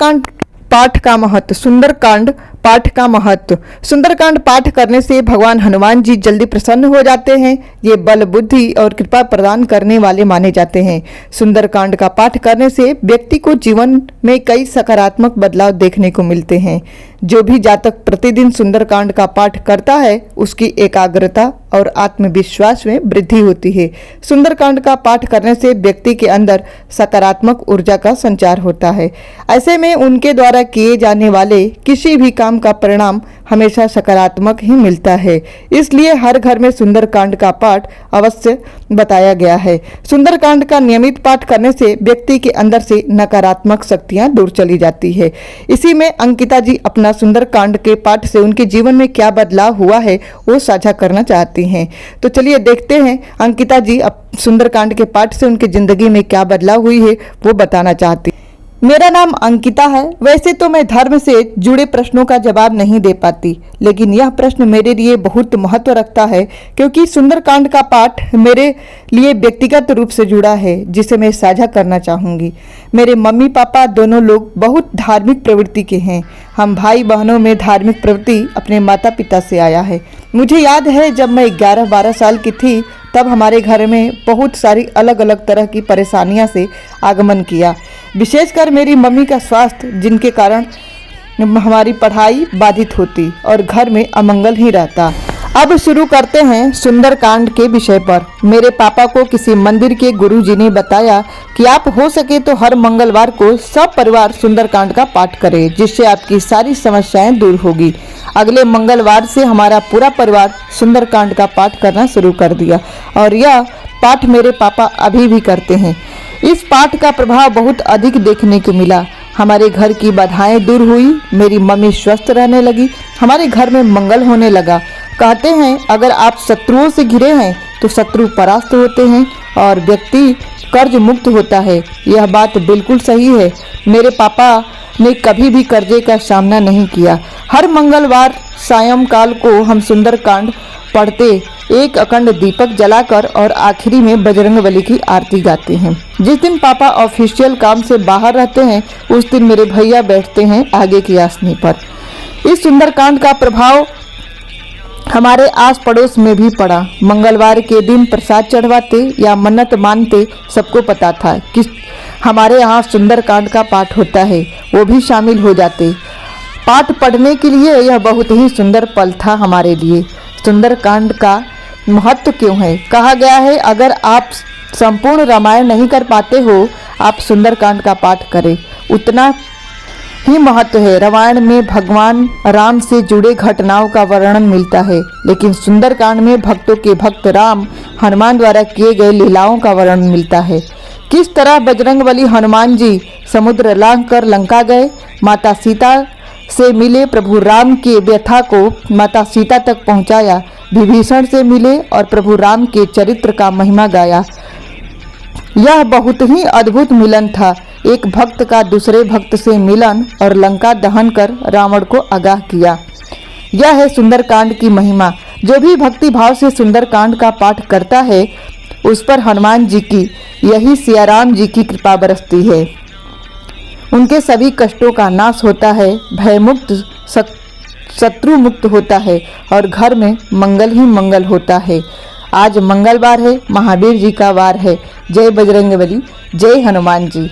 कांड पाठ का महत्व। सुंदरकांड पाठ का महत्व। सुंदरकांड पाठ करने से भगवान हनुमान जी जल्दी प्रसन्न हो जाते हैं। ये बल, बुद्धि और कृपा प्रदान करने वाले माने जाते हैं। सुंदरकांड का पाठ करने से व्यक्ति को जीवन में कई सकारात्मक बदलाव देखने को मिलते हैं। जो भी जातक प्रतिदिन सुंदरकांड का पाठ करता है उसकी एकाग्रता और आत्मविश्वास में वृद्धि होती है। सुंदरकांड का पाठ करने से व्यक्ति के अंदर सकारात्मक ऊर्जा का संचार होता है। ऐसे में उनके द्वारा किए जाने वाले किसी भी काम का परिणाम हमेशा सकारात्मक ही मिलता है। इसलिए हर घर में सुंदरकांड का पाठ अवश्य बताया गया है। सुंदरकांड का नियमित पाठ करने से व्यक्ति के अंदर से नकारात्मक शक्तियां दूर चली जाती है। इसी में अंकिता जी अपना सुंदरकांड के पाठ से उनके जीवन में क्या बदलाव हुआ है वो साझा करना चाहती हैं। तो चलिए देखते हैं अंकिता जी अब सुंदरकांड के पाठ से उनकी जिंदगी में क्या बदलाव हुई है वो बताना चाहती। मेरा नाम अंकिता है। वैसे तो मैं धर्म से जुड़े प्रश्नों का जवाब नहीं दे पाती, लेकिन यह प्रश्न मेरे लिए बहुत महत्व रखता है क्योंकि सुंदरकांड का पाठ मेरे लिए व्यक्तिगत रूप से जुड़ा है, जिसे मैं साझा करना चाहूँगी। मेरे मम्मी पापा दोनों लोग बहुत धार्मिक प्रवृत्ति के हैं। हम भाई बहनों में धार्मिक प्रवृत्ति अपने माता पिता से आया है। मुझे याद है जब मैं 11-12 साल की थी तब हमारे घर में बहुत सारी अलग अलग तरह की परेशानियां से आगमन किया। विशेषकर मेरी मम्मी का स्वास्थ्य, जिनके कारण हमारी पढ़ाई बाधित होती और घर में अमंगल ही रहता। अब शुरू करते हैं सुंदरकांड के विषय पर। मेरे पापा को किसी मंदिर के गुरुजी ने बताया कि आप हो सके तो हर मंगलवार को सब परिवार सुंदरकांड का पाठ करें, जिससे आपकी सारी समस्याएं दूर होगी। अगले मंगलवार से हमारा पूरा परिवार सुंदरकांड का पाठ करना शुरू कर दिया और यह पाठ मेरे पापा अभी भी करते हैं। इस पाठ का प्रभाव बहुत अधिक देखने को मिला। हमारे घर की बाधाएं दूर हुई, मेरी मम्मी स्वस्थ रहने लगी, हमारे घर में मंगल होने लगा। कहते हैं अगर आप शत्रुओं से घिरे हैं तो शत्रु परास्त होते हैं और व्यक्ति कर्ज मुक्त होता है। यह बात बिल्कुल सही है। मेरे पापा ने कभी भी कर्जे का सामना नहीं किया। हर मंगलवार सायंकाल को हम सुंदरकांड पढ़ते, एक अखंड दीपक जलाकर और आखिरी में बजरंगबली की आरती गाते हैं। जिस दिन पापा ऑफिशियल काम से बाहर रहते हैं उस दिन मेरे भैया बैठते हैं आगे की आसनी पर। इस सुंदरकांड का प्रभाव हमारे आस पड़ोस में भी पड़ा। मंगलवार के दिन प्रसाद चढ़वाते या मन्नत मानते सबको पता था कि हमारे यहाँ सुंदरकांड का पाठ होता है, वो भी शामिल हो जाते। पाठ पढ़ने के लिए यह बहुत ही सुंदर पल था हमारे लिए। सुंदरकांड का महत्व क्यों है? कहा गया है अगर आप संपूर्ण रामायण नहीं कर पाते हो, आप सुंदरकांड का पाठ करें, उतना ही महत्व है। रामायण में भगवान राम से जुड़े घटनाओं का वर्णन मिलता है, लेकिन सुंदरकांड में भक्तों के भक्त राम हनुमान द्वारा किए गए लीलाओं का वर्णन मिलता है। किस तरह बजरंगबली हनुमान जी समुद्र लांघ कर लंका गए, माता सीता से मिले, प्रभु राम की व्यथा को माता सीता तक पहुंचाया, विभीषण से मिले और प्रभु राम के चरित्र का महिमा गाया। यह बहुत ही अद्भुत मिलन था। एक भक्त का दूसरे भक्त से मिलन और लंका दहन कर रावण को आगाह किया। यह है सुंदरकांड की महिमा। जो भी भक्ति भाव से सुंदरकांड का पाठ करता है उस पर हनुमान जी की, यही सियाराम जी की कृपा बरसती है। उनके सभी कष्टों का नाश होता है, भयमुक्त शत्रु मुक्त होता है और घर में मंगल ही मंगल होता है। आज मंगलवार है, महावीर जी का वार है। जय बजरंगबली, जय हनुमान जी।